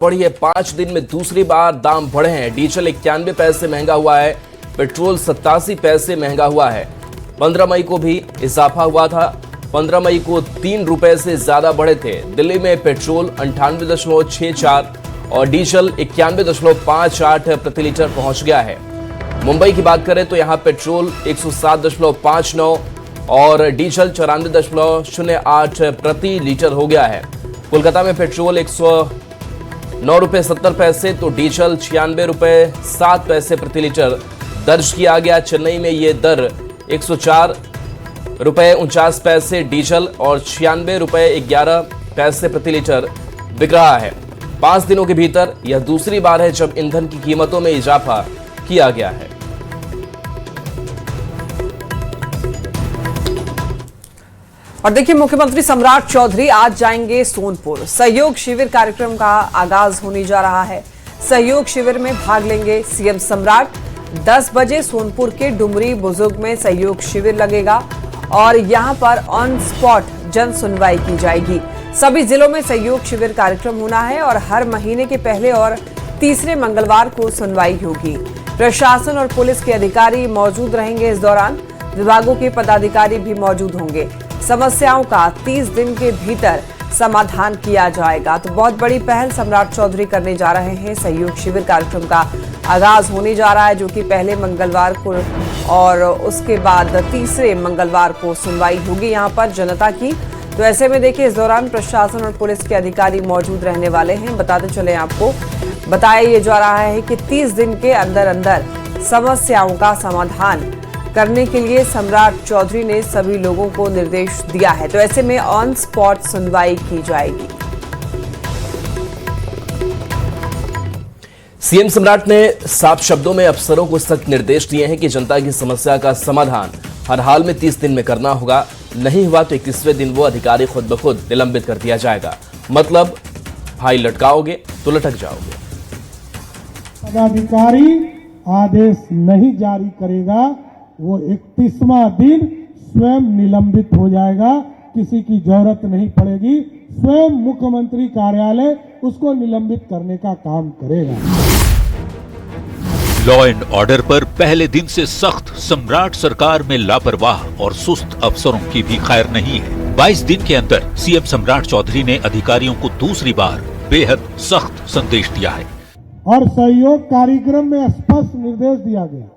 बढ़ी है। 5 दिन में दूसरी बार दाम बढ़े हैं। डीजल 91 पैसे महंगा हुआ है, पेट्रोल 87 पैसे महंगा हुआ है। 15 मई को भी इजाफा हुआ था। 15 मई को 3 रुपए से ज्यादा बढ़े थे। दिल्ली में पेट्रोल 98.64 और डीजल 91.58 प्रति लीटर पहुंच गया है। मुंबई की बात करें तो यहां पेट्रोल 107.59 और डीजल 94.08 प्रति लीटर हो गया है। कोलकाता में पेट्रोल 109 रुपए 70 पैसे तो डीजल 96 रुपए 7 पैसे प्रति लीटर दर्ज किया गया। चेन्नई में ये दर 104 रुपए 49 पैसे डीजल और 96 रुपए 11 पैसे प्रति लीटर बिक रहा है। 5 दिनों के भीतर यह दूसरी बार है जब ईंधन की कीमतों में इजाफा किया गया है। और देखिए, मुख्यमंत्री सम्राट चौधरी आज जाएंगे सोनपुर। सहयोग शिविर कार्यक्रम का आगाज होने जा रहा है। सहयोग शिविर में भाग लेंगे सीएम सम्राट। 10 बजे सोनपुर के डुमरी बुजुर्ग में सहयोग शिविर लगेगा और यहां पर ऑन स्पॉट जन सुनवाई की जाएगी। सभी जिलों में सहयोग शिविर कार्यक्रम होना है और हर महीने के पहले और तीसरे मंगलवार को सुनवाई होगी। प्रशासन और पुलिस के अधिकारी मौजूद रहेंगे। इस दौरान विभागों के पदाधिकारी भी मौजूद होंगे। समस्याओं का 30 दिन के भीतर समाधान किया जाएगा। तो बहुत बड़ी पहल सम्राट चौधरी करने जा रहे हैं। सहयोग शिविर कार्यक्रम का आगाज होने जा रहा है, जो कि पहले मंगलवार को और उसके बाद तीसरे मंगलवार को सुनवाई होगी यहां पर जनता की। तो ऐसे में देखिए, इस दौरान प्रशासन और पुलिस के अधिकारी मौजूद रहने वाले हैं। बताते चले आपको, बताया ये जा रहा है कि 30 दिन के अंदर अंदर समस्याओं का समाधान करने के लिए सम्राट चौधरी ने सभी लोगों को निर्देश दिया है। तो ऐसे में ऑन स्पॉट सुनवाई की जाएगी। सीएम सम्राट ने साफ शब्दों में अफसरों को सख्त निर्देश दिए हैं कि जनता की समस्या का समाधान हर हाल में 30 दिन में करना होगा। नहीं हुआ तो 31वें दिन वो अधिकारी खुद ब खुद निलंबित कर दिया जाएगा। मतलब भाई लटकाओगे तो लटक जाओगे। पदाधिकारी आदेश नहीं जारी करेगा, वो 31वां दिन स्वयं निलंबित हो जाएगा। किसी की जरूरत नहीं पड़ेगी, स्वयं मुख्यमंत्री कार्यालय उसको निलंबित करने का काम करेगा। लॉ एंड ऑर्डर पर पहले दिन से सख्त सम्राट सरकार में लापरवाह और सुस्त अफसरों की भी खैर नहीं है। 22 दिन के अंदर सीएम सम्राट चौधरी ने अधिकारियों को दूसरी बार बेहद सख्त संदेश दिया है और सहयोग कार्यक्रम में स्पष्ट निर्देश दिया गया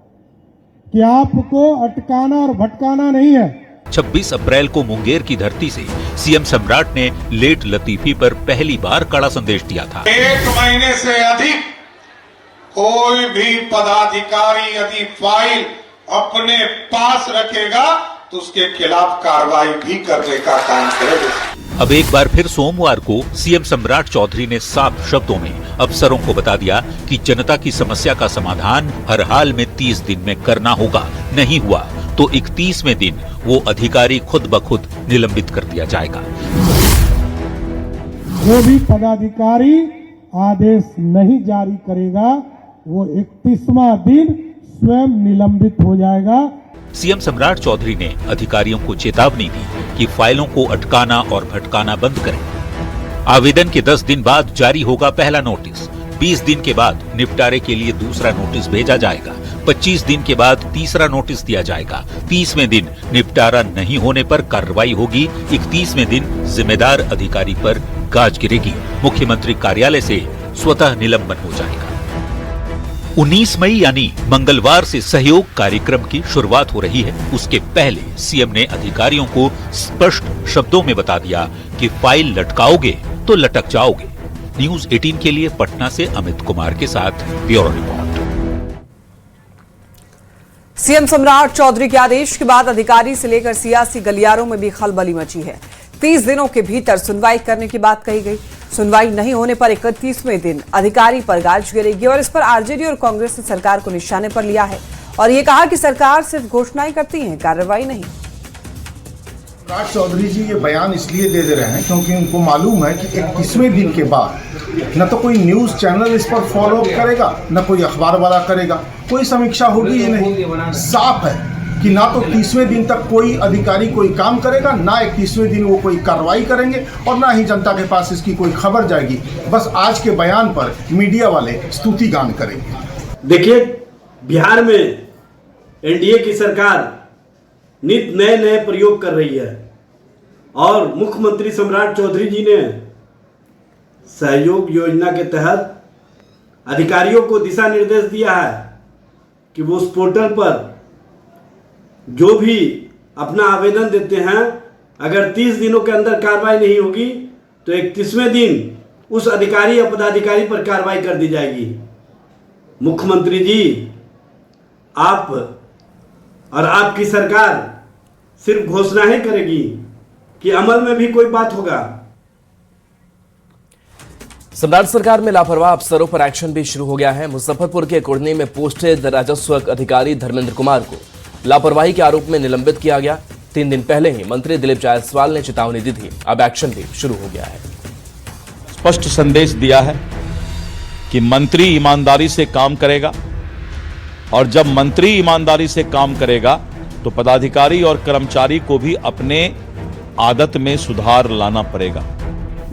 कि आपको अटकाना और भटकाना नहीं है। 26 अप्रैल को मुंगेर की धरती से सीएम सम्राट ने लेट लतीफी पर पहली बार कड़ा संदेश दिया था। 1 महीने से अधिक कोई भी पदाधिकारी यदि फाइल अपने पास रखेगा तो उसके खिलाफ कार्रवाई भी करने का काम करेगा। अब एक बार फिर सोमवार को सीएम सम्राट चौधरी ने साफ शब्दों में अफसरों को बता दिया कि जनता की समस्या का समाधान हर हाल में 30 दिन में करना होगा। नहीं हुआ तो 31वें दिन वो अधिकारी खुद ब खुद निलंबित कर दिया जाएगा। जो भी पदाधिकारी आदेश नहीं जारी करेगा, वो 31वां दिन स्वयं निलंबित हो जाएगा। सीएम सम्राट चौधरी ने अधिकारियों को चेतावनी दी कि फाइलों को अटकाना और भटकाना बंद करें। आवेदन के 10 दिन बाद जारी होगा पहला नोटिस। 20 दिन के बाद निपटारे के लिए दूसरा नोटिस भेजा जाएगा। 25 दिन के बाद तीसरा नोटिस दिया जाएगा। 30वें दिन निपटारा नहीं होने पर कार्रवाई होगी। 31वें दिन जिम्मेदार अधिकारी पर गाज गिरेगी। मुख्यमंत्री कार्यालय से स्वतः निलंबन हो जाएगा। 19 मई यानी मंगलवार से सहयोग कार्यक्रम की शुरुआत हो रही है। उसके पहले सीएम ने अधिकारियों को स्पष्ट शब्दों में बता दिया कि फाइल लटकाओगे तो लटक जाओगे। न्यूज 18 के लिए पटना से अमित कुमार के साथ ब्यूरो रिपोर्ट। सीएम सम्राट चौधरी के आदेश के बाद अधिकारी से लेकर सियासी गलियारों में भी खलबली मची है। 30 दिनों के भीतर सुनवाई करने की बात कही गई। सुनवाई नहीं होने पर 31वें दिन अधिकारी पर गाज गिरेगी और इस पर आरजेडी और कांग्रेस ने सरकार को निशाने पर लिया है और ये कहा कि सरकार सिर्फ घोषणाएं करती है, कार्रवाई नहीं। सम्राट चौधरी जी ये बयान इसलिए दे रहे हैं क्योंकि उनको मालूम है कि 31वें दिन के बाद न तो कोई न्यूज चैनल इस पर फॉलो अप करेगा, न कोई अखबार वाला करेगा, कोई समीक्षा होगी ही नहीं। साफ है कि ना तो 30वें दिन तक कोई अधिकारी कोई काम करेगा, ना 31वें दिन वो कोई कार्रवाई करेंगे और ना ही जनता के पास इसकी कोई खबर जाएगी। बस आज के बयान पर मीडिया वाले स्तुति गान करेंगे। देखिए, बिहार में एनडीए की सरकार नित नए नए प्रयोग कर रही है और मुख्यमंत्री सम्राट चौधरी जी ने सहयोग योजना के तहत अधिकारियों को दिशा निर्देश दिया है कि वो उस पोर्टल पर जो भी अपना आवेदन देते हैं, अगर 30 दिनों के अंदर कार्रवाई नहीं होगी तो 31वें दिन उस अधिकारी या पदाधिकारी पर कार्रवाई कर दी जाएगी। मुख्यमंत्री जी, आप और आपकी सरकार सिर्फ घोषणाएं करेगी कि अमल में भी कोई बात होगा? सम्राट सरकार में लापरवाह अफसरों पर एक्शन भी शुरू हो गया है। मुजफ्फरपुर के कुढ़नी में पोस्टेड राजस्व अधिकारी धर्मेंद्र कुमार को लापरवाही के आरोप में निलंबित किया गया। 3 दिन पहले ही मंत्री दिलीप जायसवाल ने चेतावनी दी थी, अब एक्शन भी शुरू हो गया है। स्पष्ट संदेश दिया है कि मंत्री ईमानदारी से काम करेगा और जब मंत्री ईमानदारी से काम करेगा तो पदाधिकारी और कर्मचारी को भी अपने आदत में सुधार लाना पड़ेगा।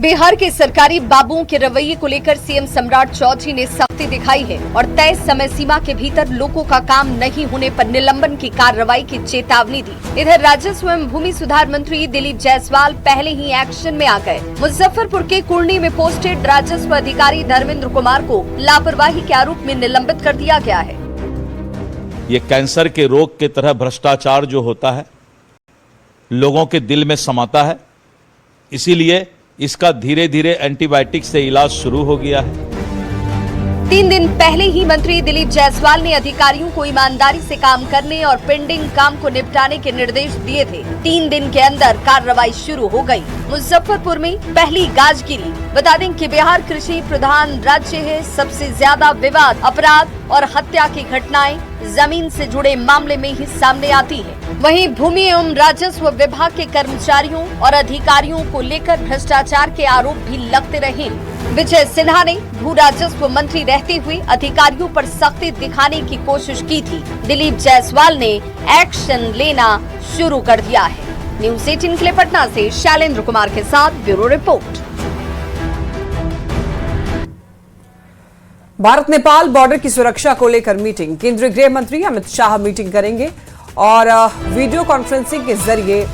बिहार के सरकारी बाबुओं के रवैये को लेकर सीएम सम्राट चौधरी ने सख्ती दिखाई है और तय समय सीमा के भीतर लोगों का काम नहीं होने पर निलंबन की कार्रवाई की चेतावनी दी। इधर राजस्व एवं भूमि सुधार मंत्री दिलीप जायसवाल पहले ही एक्शन में आ गए। मुजफ्फरपुर के कुढ़नी में पोस्टेड राजस्व अधिकारी धर्मेंद्र कुमार को लापरवाही के आरोप में निलंबित कर दिया गया है। ये कैंसर के रोग के तरह भ्रष्टाचार जो होता है लोगों के दिल में समाता है, इसीलिए इसका धीरे धीरे एंटीबायोटिक से इलाज शुरू हो गया है। 3 दिन पहले ही मंत्री दिलीप जायसवाल ने अधिकारियों को ईमानदारी से काम करने और पेंडिंग काम को निपटाने के निर्देश दिए थे। 3 दिन के अंदर कार्रवाई शुरू हो गई। मुजफ्फरपुर में पहली गाज गिरी। बता दें कि बिहार कृषि प्रधान राज्य है। सबसे ज्यादा विवाद, अपराध और हत्या की घटनाएं जमीन से जुड़े मामले में ही सामने आती है। वहीं भूमि एवं राजस्व विभाग के कर्मचारियों और अधिकारियों को लेकर भ्रष्टाचार के आरोप भी लगते रहे। विजय सिन्हा ने भू राजस्व मंत्री रहते हुए अधिकारियों पर सख्ती दिखाने की कोशिश की थी। दिलीप जायसवाल ने एक्शन लेना शुरू कर दिया है। न्यूज़ 18 के लिए पटना से शैलेंद्र कुमार के साथ bureau report. Bharat Nepal border की सुरक्षा को लेकर मीटिंग। केंद्रीय गृह मंत्री अमित शाह मीटिंग करेंगे और वीडियो कॉन्फ्रेंसिंग के जरिए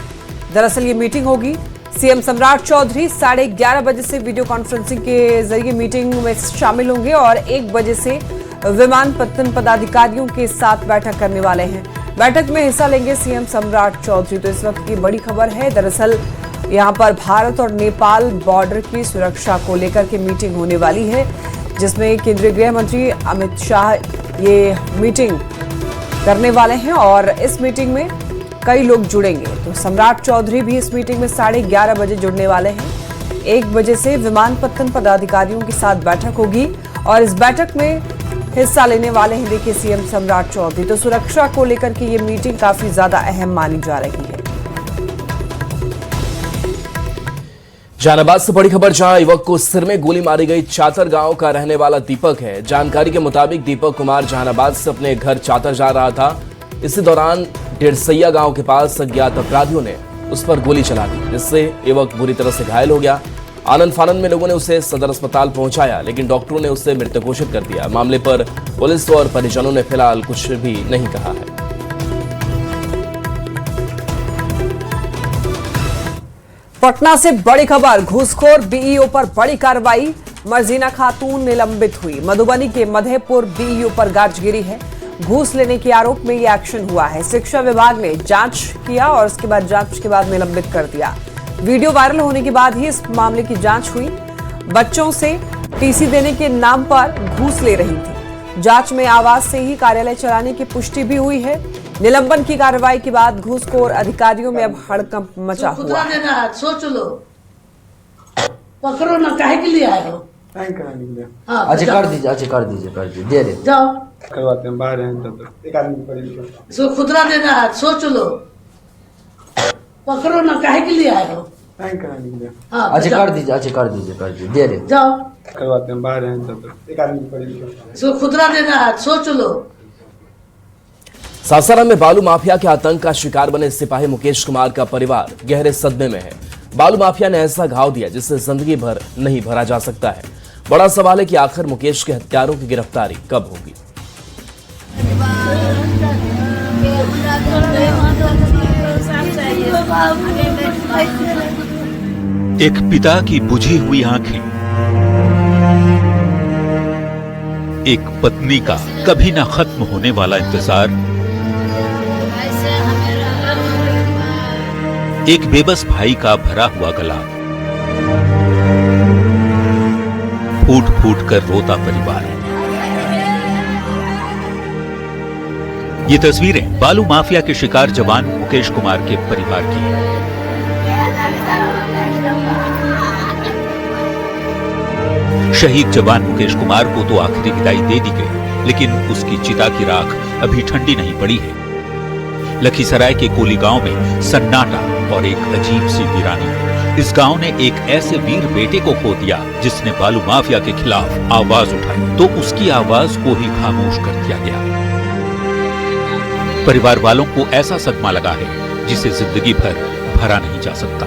दरअसल ये मीटिंग होगी। सीएम सम्राट चौधरी 11:30 बजे से वीडियो कॉन्फ्रेंसिंग के जरिए मीटिंग में शामिल होंगे और 1 बजे से विमानपत्तन पदाधिकारियों के साथ बैठक करने वाले हैं। बैठक में हिस्सा लेंगे सीएम सम्राट चौधरी। तो इस वक्त की बड़ी खबर है, दरअसल यहाँ पर भारत और नेपाल बॉर्डर की सुरक्षा को लेकर के मीटिंग होने वाली है, जिसमें केंद्रीय गृह मंत्री अमित शाह ये मीटिंग करने वाले हैं और इस मीटिंग में कई लोग जुड़ेंगे। तो सम्राट चौधरी भी इस मीटिंग में 11:30 बजे जुड़ने वाले हैं। 1 बजे से विमानपत्तन पदाधिकारियों के साथ बैठक होगी और इस बैठक में हिस्सा लेने वाले हैं देखिए सीएम सम्राट चौधरी। तो सुरक्षा को लेकर के ये मीटिंग काफी ज्यादा अहम मानी जा रही है। जहानाबाद से बड़ी खबर, जहां युवक को सिर में गोली मारी गई। चातर गांव का रहने वाला दीपक है। जानकारी के मुताबिक दीपक कुमार जहानाबाद से अपने घर चातर जा रहा था। इसी दौरान डेढ़सैया गांव के पास अज्ञात अपराधियों ने उस पर गोली चला दी, जिससे युवक बुरी तरह से घायल हो गया। आनंद फानंद में लोगों ने उसे सदर अस्पताल पहुंचाया, लेकिन डॉक्टरों ने उसे मृत घोषित कर दिया। मामले पर पुलिस और परिजनों ने फिलहाल कुछ भी नहीं कहा है। पटना से बड़ी खबर, घूसखोर बीईओ पर बड़ी कार्रवाई। मर्जीना खातून निलंबित हुई। मधुबनी के मधेपुर बीईओ पर गाज गिरी है। घूस लेने के आरोप में यह एक्शन हुआ है। शिक्षा विभाग ने जांच किया और उसके बाद जांच के बाद निलंबित कर दिया। वीडियो वायरल होने के बाद ही इस मामले की जांच हुई। बच्चों से टीसी देने के नाम पर घूस ले रही थी। जांच में आवाज से ही कार्यालय चलाने की पुष्टि भी हुई है। निलंबन की कार्रवाई के बाद घूसखोर अधिकारियों में अब हड़कंप मचा हुआ है। सोच लो, पकड़ो ना, काहे के लिए आए हो? अच्छा कर दीजिए दे दे जाओ, करवाते हैं, बाहर हैं तब एक आदमी सो खुदरा देना है, सोच लो, पकड़ो ना, काहे के लिए आए हो? अच्छा कर दीजिए दे दे जाओ, करवाते हैं, बाहर हैं तब एक आदमी सो खुदरा देना है, सोच लो। सासाराम में बालू माफिया के आतंक का शिकार बने सिपाही मुकेश कुमार का परिवार गहरे सदमे में है। बालू माफिया ने ऐसा घाव दिया जिससे जिंदगी भर नहीं भरा जा सकता है। बड़ा सवाल है कि आखिर मुकेश के हत्यारों की गिरफ्तारी कब होगी। एक पिता की बुझी हुई आंखें, एक पत्नी का कभी ना खत्म होने वाला इंतजार, एक बेबस भाई का भरा हुआ गला, फूट फूट कर रोता परिवार। ये तस्वीरें बालू माफिया के शिकार जवान मुकेश कुमार के परिवार की हैं। शहीद जवान मुकेश कुमार को तो आखिरी विदाई दे दी गई, लेकिन उसकी चिता की राख अभी ठंडी नहीं पड़ी है। लखीसराय के कोली गांव में सन्नाटा और एक अजीब सी वीरानी है। इस गांव ने एक ऐसे वीर बेटे को खो दिया जिसने बालू माफिया के खिलाफ आवाज उठाई, तो उसकी आवाज को ही खामोश कर दिया गया। परिवार वालों को ऐसा सदमा लगा है जिसे जिंदगी भर भरा नहीं जा सकता।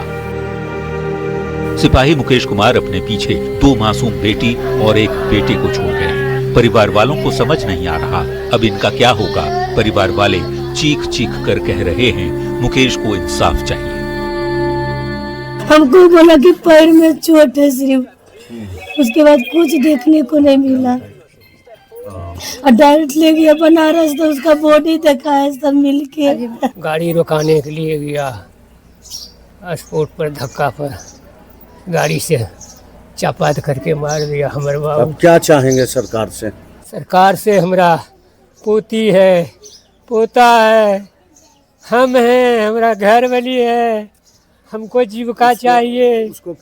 सिपाही मुकेश कुमार अपने पीछे 2 मासूम बेटी और एक बेटे को छोड़ गए। परिवार वालों को समझ नहीं आ रहा अब इनका क्या होगा। परिवार वाले चीख चीख कर कह रहे हैं मुकेश को इंसाफ चाहिए। हमको बोला कि पैर में चोट है सिर्फ, उसके बाद कुछ देखने को नहीं मिला और डायरेक्ट ले गया बनारस, तो उसका बॉडी देखा है सब मिलके। गाड़ी रुकाने के लिए गया, स्पॉट पर धक्का पर गाड़ी से चपात करके मार दिया हमारे बाबू। अब क्या चाहेंगे सरकार से? सरकार से हमारा पोती है, पोता है, हम हैं, हमारा घर वाली है, हमको जीविका चाहिए। उसको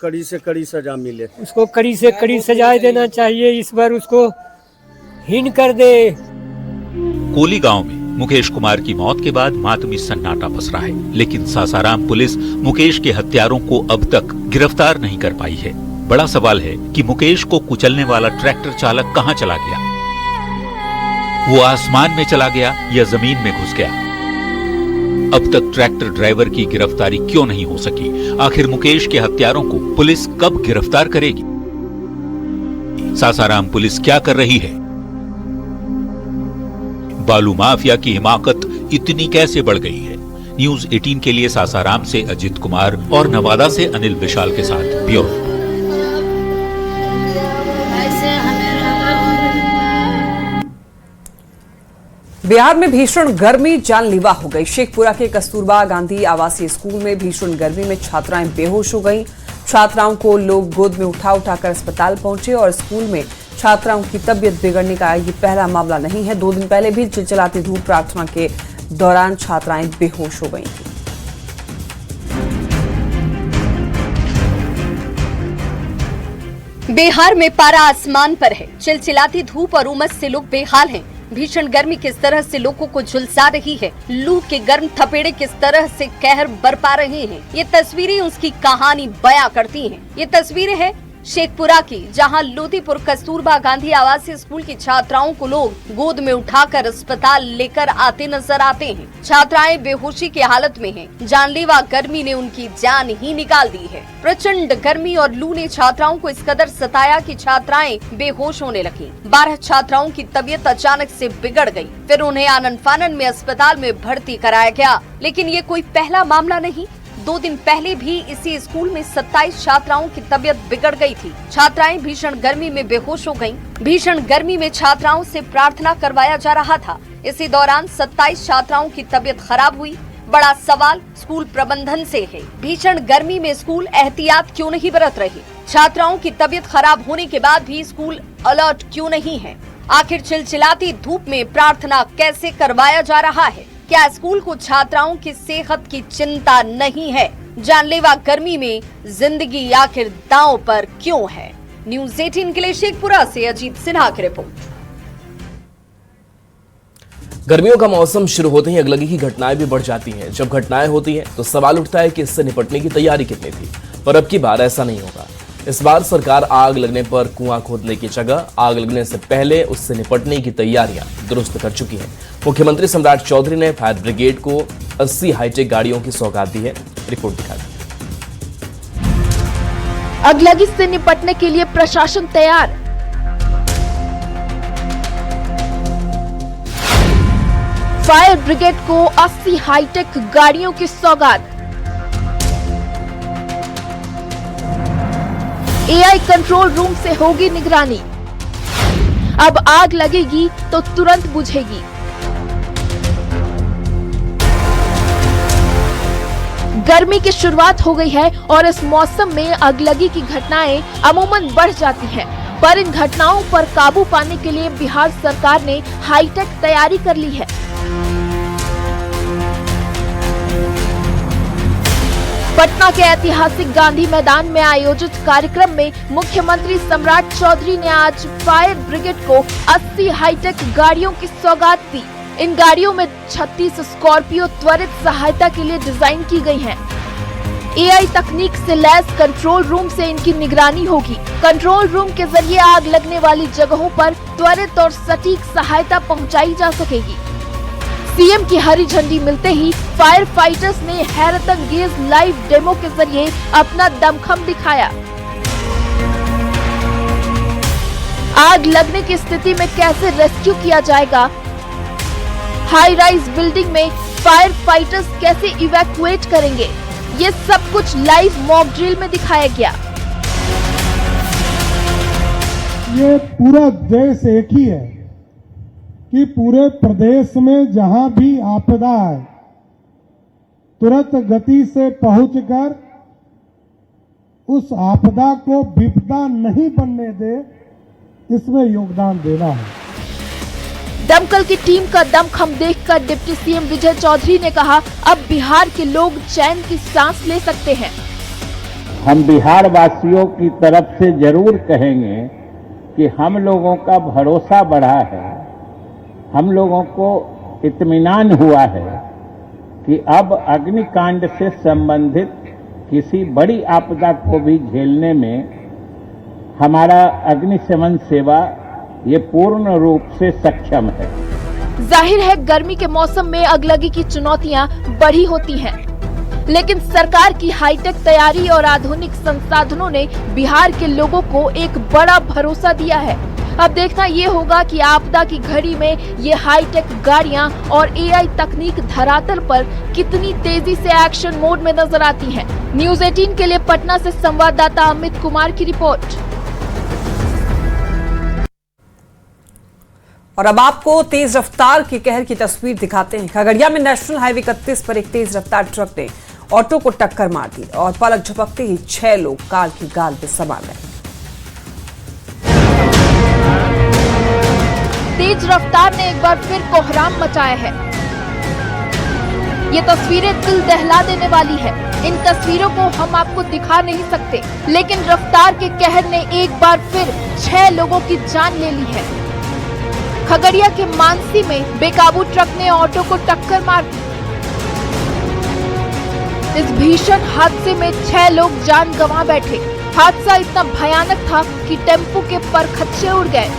कड़ी से कड़ी सजा मिले, उसको कड़ी से कड़ी सजा देना चाहिए। इस बार उसको हीन कर दे। कोली गांव में मुकेश कुमार की मौत के बाद मातमी सन्नाटा पसरा है, लेकिन सासाराम पुलिस मुकेश के हत्यारों को अब तक गिरफ्तार नहीं कर पाई है। बड़ा सवाल है कि मुकेश को कुचलने वाला ट्रैक्टर चालक कहां चला गया? वो आसमान में चला गया या जमीन में घुस गया? अब तक ट्रैक्टर ड्राइवर की गिरफ्तारी क्यों नहीं हो सकी? आखिर मुकेश के हत्यारों को पुलिस कब गिरफ्तार करेगी? सासाराम पुलिस क्या कर रही है? बालू माफिया की हिमाकत इतनी कैसे बढ़ गई है? न्यूज़ 18 के लिए सासाराम से अजित कुमार और नवादा से अनिल विशाल के साथ ब्यूरो। बिहार में भीषण गर्मी जानलेवा हो गई। शेखपुरा के कस्तूरबा गांधी आवासीय स्कूल में भीषण गर्मी में छात्राएं बेहोश हो गईं। छात्राओं को लोग गोद में उठा उठाकर अस्पताल पहुंचे और स्कूल में छात्राओं की तबीयत बिगड़ने का ये पहला मामला नहीं है। 2 दिन पहले भी चिलचिलाती धूप प्रार्थना के दौरान छात्राएं बेहोश हो गई थी। बिहार में पारा आसमान पर है। चिलचिलाती धूप और उमस से लोग बेहाल हैं। भीषण गर्मी किस तरह से लोगों को झुलसा रही है, लू के गर्म थपेड़े किस तरह से कहर बरपा रहे हैं, ये तस्वीरें उसकी कहानी बयां करती हैं। ये तस्वीरें हैं शेखपुरा की, जहां लोधीपुर कस्तूरबा गांधी आवासीय स्कूल की छात्राओं को लोग गोद में उठाकर अस्पताल लेकर आते नजर आते हैं। छात्राएं बेहोशी की हालत में हैं। जानलेवा गर्मी ने उनकी जान ही निकाल दी है। प्रचंड गर्मी और लू ने छात्राओं को इस कदर सताया कि छात्राएं बेहोश होने लगी। 12 छात्राओं की तबीयत अचानक से बिगड़ गई। फिर उन्हें आनन फानन में अस्पताल में भर्ती कराया गया। लेकिन ये कोई पहला मामला नहीं। 2 दिन पहले भी इसी स्कूल में 27 छात्राओं की तबीयत बिगड़ गई थी। छात्राएं भीषण गर्मी में बेहोश हो गईं। भीषण गर्मी में छात्राओं से प्रार्थना करवाया जा रहा था। इसी दौरान 27 छात्राओं की तबीयत खराब हुई। बड़ा सवाल स्कूल प्रबंधन से है। भीषण गर्मी में स्कूल एहतियात क्यों नहीं बरत रही? छात्राओं की तबीयत खराब होने के बाद भी स्कूल अलर्ट क्यों नहीं है? आखिर चिलचिलाती धूप में प्रार्थना कैसे करवाया जा रहा है? क्या स्कूल को छात्राओं की सेहत की चिंता नहीं है? जानलेवा गर्मी में जिंदगी आखिर दांव पर क्यों है? न्यूज़ 18 के लिए शेखपुरा से अजीत सिन्हा की रिपोर्ट। गर्मियों का मौसम शुरू होते ही अगलगी की घटनाएं भी बढ़ जाती हैं। जब घटनाएं होती हैं तो सवाल उठता है कि इससे निपटने की तैयारी कितनी थी, पर अब की बार ऐसा नहीं होगा। इस बार सरकार आग लगने पर कुआं खोदने की जगह आग लगने से पहले उससे निपटने की तैयारियां दुरुस्त कर चुकी है। मुख्यमंत्री सम्राट चौधरी ने फायर ब्रिगेड को 80 हाईटेक गाड़ियों की सौगात दी है। रिपोर्ट दिखा दी। अगलगी से निपटने के लिए प्रशासन तैयार। फायर ब्रिगेड को 80 हाईटेक गाड़ियों की सौगात। एआई कंट्रोल रूम से होगी निगरानी। अब आग लगेगी तो तुरंत बुझेगी। गर्मी की शुरुआत हो गई है और इस मौसम में अगलगी की घटनाएं अमूमन बढ़ जाती हैं, पर इन घटनाओं पर काबू पाने के लिए बिहार सरकार ने हाईटेक तैयारी कर ली है। पटना के ऐतिहासिक गांधी मैदान में आयोजित कार्यक्रम में मुख्यमंत्री सम्राट चौधरी ने आज फायर ब्रिगेड को 80 हाईटेक गाड़ियों की सौगात दी। इन गाड़ियों में 36 स्कॉर्पियो त्वरित सहायता के लिए डिजाइन की गई हैं। एआई तकनीक से लैस कंट्रोल रूम से इनकी निगरानी होगी। कंट्रोल रूम के जरिए आग लगने वाली जगहों पर त्वरित और सटीक सहायता पहुंचाई जा सकेगी। सीएम की हरी झंडी मिलते ही फायर फाइटर्स ने हैरतअंगेज लाइव डेमो के जरिए अपना दमखम दिखाया। आग लगने की स्थिति में कैसे रेस्क्यू किया जाएगा, हाई राइज बिल्डिंग में फायर फाइटर्स कैसे इवैक्यूएट करेंगे, ये सब कुछ लाइव मॉक ड्रिल में दिखाया गया। ये पूरा देश एक ही है कि पूरे प्रदेश में जहां भी आपदा है तुरंत गति से पहुंचकर उस आपदा को विपदा नहीं बनने दे, इसमें योगदान देना है। दमकल की टीम का दमखम देखकर डिप्टी सीएम विजय चौधरी ने कहा, अब बिहार के लोग चैन की सांस ले सकते हैं। हम बिहार वासियों की तरफ से जरूर कहेंगे कि हम लोगों का भरोसा बढ़ा है, हम लोगों को इत्मीनान हुआ है कि अब अग्निकांड से संबंधित किसी बड़ी आपदा को भी झेलने में हमारा अग्निशमन सेवा ये पूर्ण रूप से सक्षम है। जाहिर है गर्मी के मौसम में अगलगी की चुनौतियां बड़ी होती हैं, लेकिन सरकार की हाईटेक तैयारी और आधुनिक संसाधनों ने बिहार के लोगों को एक बड़ा भरोसा दिया है। अब देखना ये होगा कि आपदा की घड़ी में ये हाईटेक गाड़ियां और एआई तकनीक धरातल पर कितनी तेजी से एक्शन मोड में नजर आती हैं। न्यूज़ 18 के लिए पटना से संवाददाता अमित कुमार की रिपोर्ट। और अब आपको तेज रफ्तार की कहर की तस्वीर दिखाते हैं। खगड़िया में नेशनल हाईवे 31 पर एक तेज रफ्तार ट्रक ने ऑटो को टक्कर मार दी और पलक झपकते ही 6 लोग कार की गाल में समा गए। तेज रफ्तार ने एक बार फिर कोहराम मचाया है। ये तस्वीरें दिल दहला देने वाली है। इन तस्वीरों को हम आपको दिखा नहीं सकते, लेकिन रफ्तार के कहर ने एक बार फिर 6 लोगों की जान ले ली है। खगड़िया के मानसी में बेकाबू ट्रक ने ऑटो को टक्कर मार दी। इस भीषण हादसे में 6 लोग जान गंवा बैठे। हादसा इतना भयानक था कि टेम्पो के परखच्चे उड़ गए।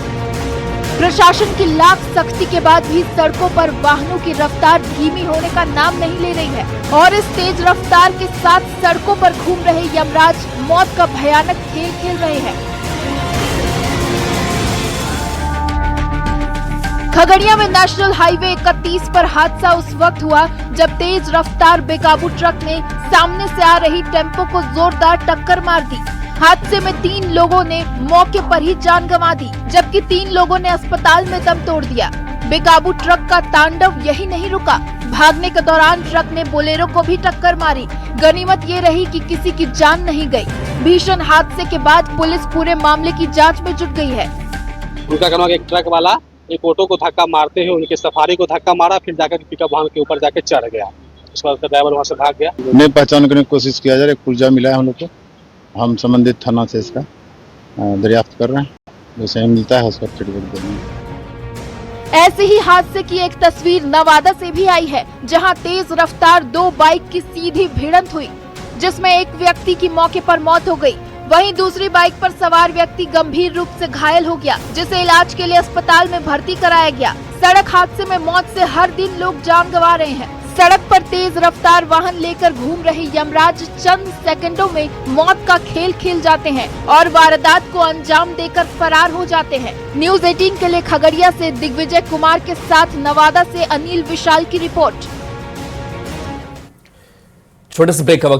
प्रशासन की लाख सख्ती के बाद भी सड़कों पर वाहनों की रफ्तार धीमी होने का नाम नहीं ले रही है और इस तेज रफ्तार के साथ सड़कों पर घूम रहे यमराज मौत का भयानक खेल खेल रहे हैं। खगड़िया में नेशनल हाईवे 31 पर हादसा उस वक्त हुआ जब तेज रफ्तार बेकाबू ट्रक ने सामने से आ रही टेम्पो को जोरदार टक्कर मार दी। हादसे में 3 लोगों ने मौके पर ही जान गंवा दी, जबकि 3 लोगों ने अस्पताल में दम तोड़ दिया। बेकाबू ट्रक का तांडव यही नहीं रुका। भागने के दौरान ट्रक ने बोलेरो को भी टक्कर मारी। गनीमत ये रही कि किसी की जान नहीं गई। भीषण हादसे के बाद पुलिस पूरे मामले की जांच में जुट गई है। उनका कहना है एक ट्रक वाला एक ऑटो को धक्का मारते हुए उनके सफारी को धक्का मारा, फिर जाकर पिकअप वाहन के ऊपर जाके चढ़ गया। उसके बाद ड्राइवर वहाँ से भाग गया। नहीं पहचान करने की कोशिश किया जा रहा है। पुर्जा मिला है हम लोग को, हम संबंधित थाना से इसका दरियाफ्त कर रहे हैं। जैसे ही मिलता है उसका ट्रीटमेंट देंगे। ऐसे ही हादसे की एक तस्वीर नवादा से भी आई है, जहां तेज रफ्तार 2 बाइक की सीधी भिड़ंत हुई, जिसमें एक व्यक्ति की मौके पर मौत हो गई। वहीं दूसरी बाइक पर सवार व्यक्ति गंभीर रूप से घायल हो गया, जिसे इलाज के लिए अस्पताल में भर्ती कराया गया। सड़क हादसे में मौत से हर दिन लोग जान गंवा रहे हैं। सड़क पर तेज रफ्तार वाहन लेकर घूम रहे यमराज चंद सेकंडों में मौत का खेल खेल जाते हैं और वारदात को अंजाम देकर फरार हो जाते हैं। न्यूज़ 18 के लिए खगड़िया से दिग्विजय कुमार के साथ नवादा से अनिल विशाल की रिपोर्ट। छोटे से ब्रेक का वक्त।